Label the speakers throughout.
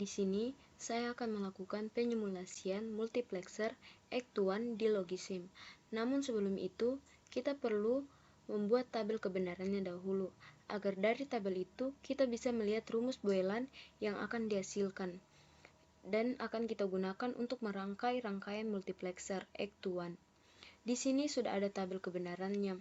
Speaker 1: Di sini, saya akan melakukan penyimulasian multiplexer X1 di Logisim. Namun sebelum itu, kita perlu membuat tabel kebenarannya dahulu, agar dari tabel itu kita bisa melihat rumus Boelan yang akan dihasilkan dan akan kita gunakan untuk merangkai rangkaian multiplexer X1. Di sini sudah ada tabel kebenarannya.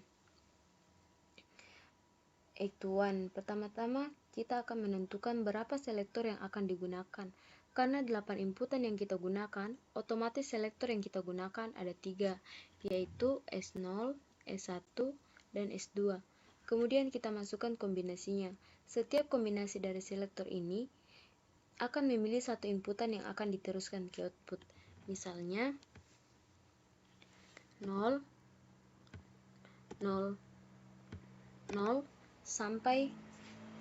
Speaker 1: X1, pertama-tama kita akan menentukan berapa selektor yang akan digunakan. Karena 8 inputan yang kita gunakan, otomatis selektor yang kita gunakan ada 3, yaitu S0, S1, dan S2. Kemudian kita masukkan kombinasinya. Setiap kombinasi dari selektor ini akan memilih satu inputan yang akan diteruskan ke output. Misalnya 0, 0, 0, sampai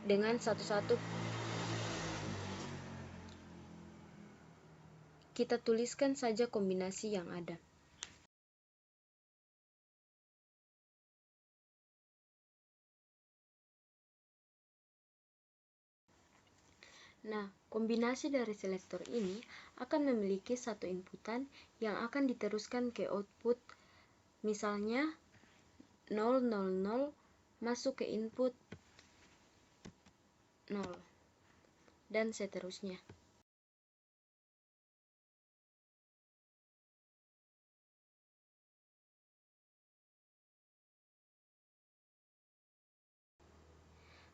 Speaker 1: dengan 11. Kita tuliskan saja kombinasi yang ada. Nah, kombinasi dari selektor ini akan memiliki satu inputan yang akan diteruskan ke output. Misalnya 000 masuk ke input 0 dan seterusnya.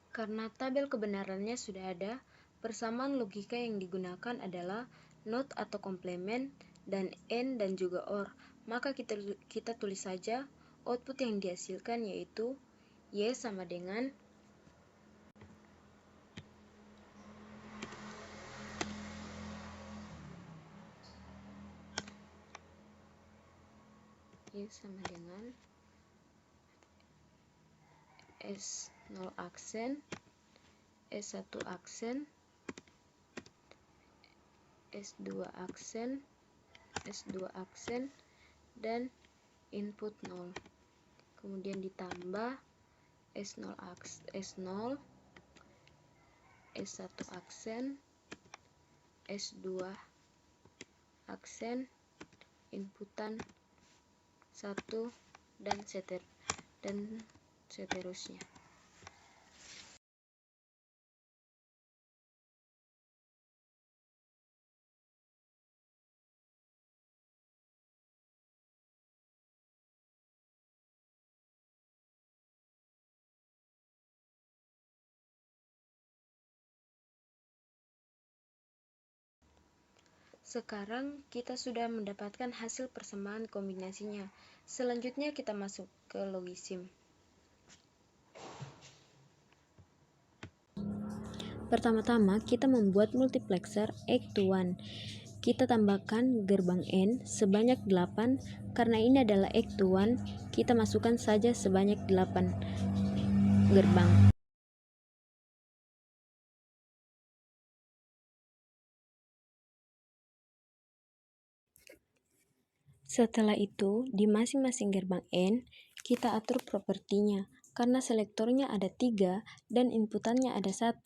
Speaker 1: Karena tabel kebenarannya sudah ada, persamaan logika yang digunakan adalah not atau komplement dan and dan juga or. Maka kita tulis saja output yang dihasilkan, yaitu y sama dengan S0 aksen, S1 aksen, S2 aksen, S2 aksen, dan input 0. Kemudian ditambah S0 S0, S1 aksen, S2 aksen, inputan 1, dan seterusnya. Sekarang kita sudah mendapatkan hasil persamaan kombinasinya. Selanjutnya kita masuk ke Logisim. Pertama-tama kita membuat multiplexer X1. Kita tambahkan gerbang N sebanyak 8. Karena ini adalah X1, kita masukkan saja sebanyak 8 gerbang. Setelah itu, di masing-masing gerbang N, kita atur propertinya. Karena selektornya ada 3 dan inputannya ada 1,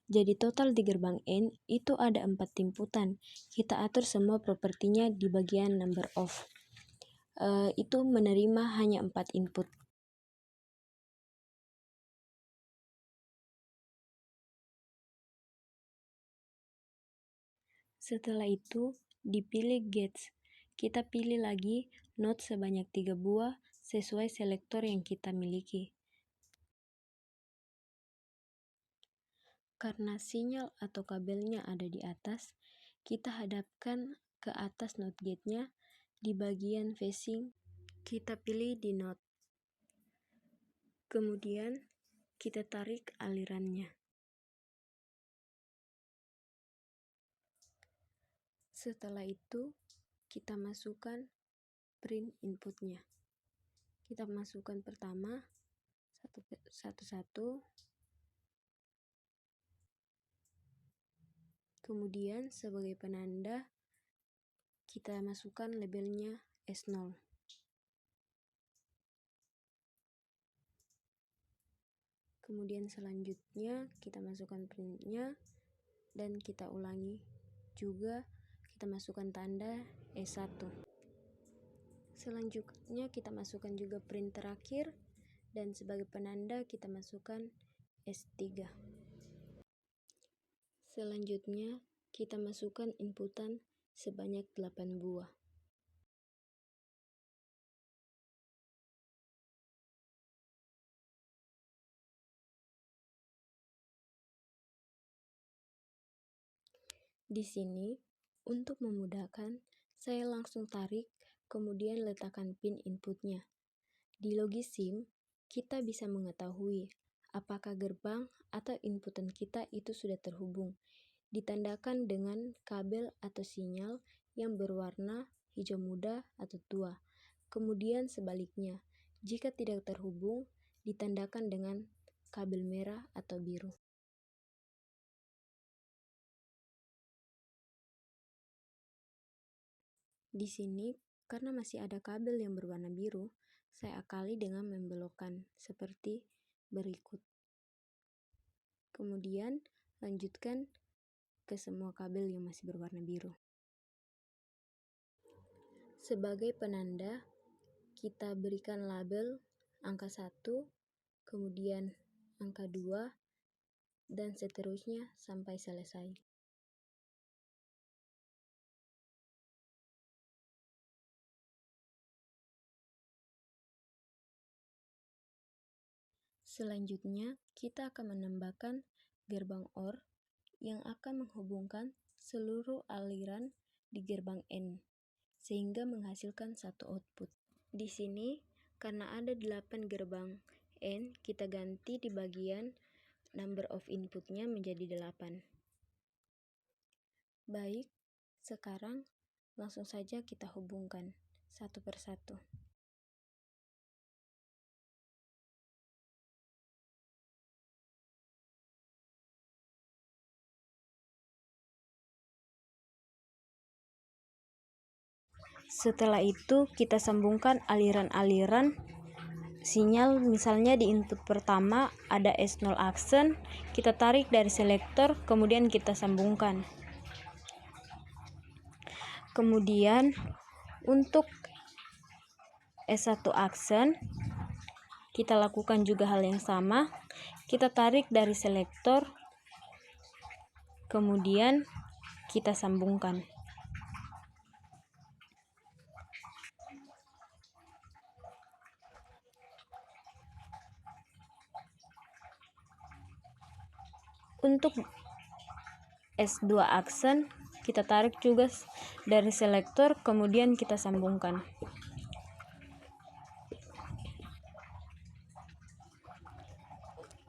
Speaker 1: jadi total di gerbang N itu ada 4 inputan. Kita atur semua propertinya di bagian number of. Itu menerima hanya 4 input. Setelah itu, dipilih gates. Kita pilih lagi node sebanyak 3 buah sesuai selektor yang kita miliki. Karena sinyal atau kabelnya ada di atas, kita hadapkan ke atas node gate-nya. Di bagian facing, kita pilih di node. Kemudian, kita tarik alirannya. Setelah itu, kita masukkan print inputnya. Kita masukkan pertama satu-satu. Kemudian sebagai penanda, kita masukkan labelnya S0. Kemudian selanjutnya kita masukkan printnya dan kita ulangi juga kita masukkan tanda S1. Selanjutnya kita masukkan juga print terakhir, dan sebagai penanda kita masukkan S3. Selanjutnya kita masukkan inputan sebanyak 8 buah. Di sini, untuk memudahkan, saya langsung tarik, kemudian letakkan pin inputnya. Di Logisim, kita bisa mengetahui apakah gerbang atau inputan kita itu sudah terhubung. Ditandakan dengan kabel atau sinyal yang berwarna hijau muda atau tua. Kemudian sebaliknya, jika tidak terhubung, ditandakan dengan kabel merah atau biru. Di sini, karena masih ada kabel yang berwarna biru, saya akali dengan membelokkan seperti berikut. Kemudian, lanjutkan ke semua kabel yang masih berwarna biru. Sebagai penanda, kita berikan label angka 1, kemudian angka 2, dan seterusnya sampai selesai. Selanjutnya, kita akan menambahkan gerbang OR yang akan menghubungkan seluruh aliran di gerbang N, sehingga menghasilkan satu output. Di sini, karena ada 8 gerbang N, kita ganti di bagian number of inputnya menjadi 8. Baik, sekarang langsung saja kita hubungkan satu persatu. Setelah itu, kita sambungkan aliran-aliran sinyal. Misalnya di input pertama ada S0 aksen, kita tarik dari selektor, kemudian kita sambungkan. Kemudian untuk S1 aksen, kita lakukan juga hal yang sama. Kita tarik dari selektor, kemudian kita sambungkan. Untuk S2 aksen, kita tarik juga dari selektor, kemudian kita sambungkan.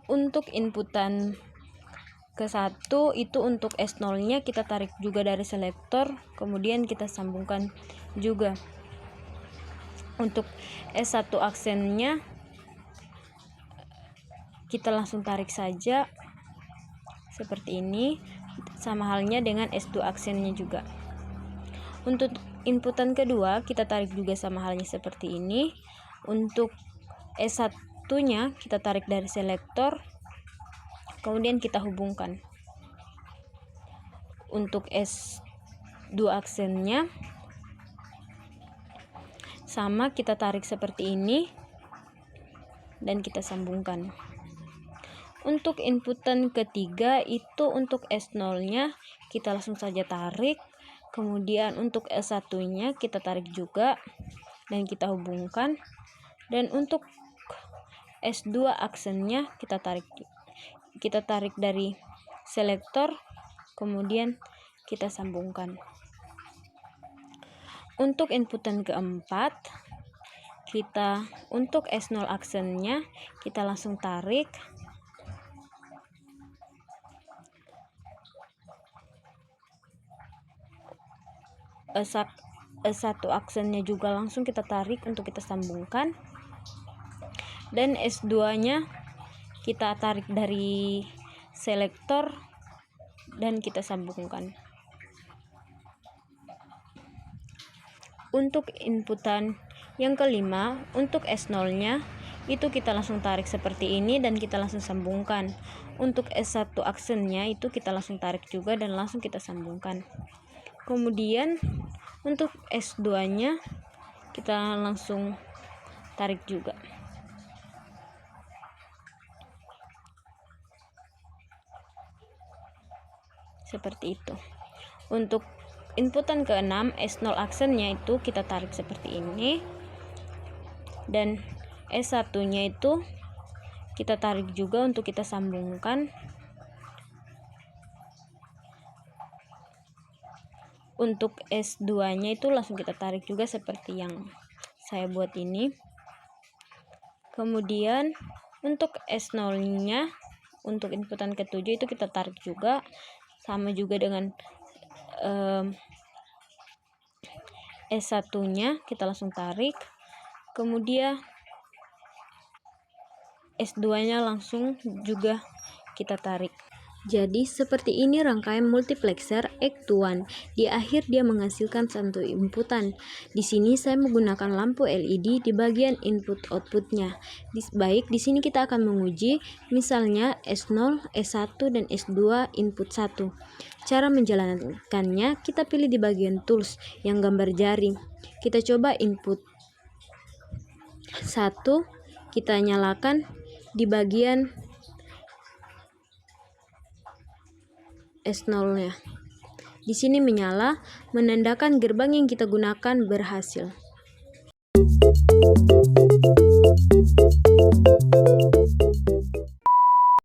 Speaker 1: Untuk inputan ke-1 itu untuk S0-nya kita tarik juga dari selektor, kemudian kita sambungkan juga. Untuk S1 aksennya kita langsung tarik saja seperti ini, sama halnya dengan S2 aksennya juga. Untuk inputan kedua kita tarik juga sama halnya seperti ini. Untuk S1-nya kita tarik dari selektor, kemudian kita hubungkan. Untuk S2 aksennya sama, kita tarik seperti ini dan kita sambungkan. Untuk inputan ketiga itu untuk S0-nya kita langsung saja tarik, kemudian untuk S1-nya kita tarik juga dan kita hubungkan, dan untuk S2 aksennya kita tarik dari selektor, kemudian kita sambungkan. Untuk inputan keempat, untuk S0 aksennya kita langsung tarik, S1 aksennya juga langsung kita tarik untuk kita sambungkan, dan S2-nya kita tarik dari selektor dan kita sambungkan. Untuk inputan yang kelima, untuk S0-nya itu kita langsung tarik seperti ini dan kita langsung sambungkan. Untuk S1 aksennya itu kita langsung tarik juga dan langsung kita sambungkan. Kemudian untuk S2 nya kita langsung tarik juga. Seperti itu. Untuk inputan ke-6 S0 aksennya itu kita tarik seperti ini, dan S1 nya itu kita tarik juga untuk kita sambungkan. Untuk S2 nya itu langsung kita tarik juga seperti yang saya buat ini. Kemudian untuk S0 nya untuk inputan ke-7 itu kita tarik juga, sama juga dengan S1 nya kita langsung tarik, kemudian S2 nya langsung juga kita tarik. Jadi seperti ini rangkaian multiplexer Act 1. Di akhir dia menghasilkan satu inputan. Di sini saya menggunakan lampu LED di bagian input outputnya. Baik, di sini kita akan menguji misalnya S0, S1 dan S2 input 1. Cara menjalankannya kita pilih di bagian tools yang gambar jari. Kita coba input 1, kita nyalakan di bagian S0 nya. Di sini menyala, menandakan gerbang yang kita gunakan berhasil.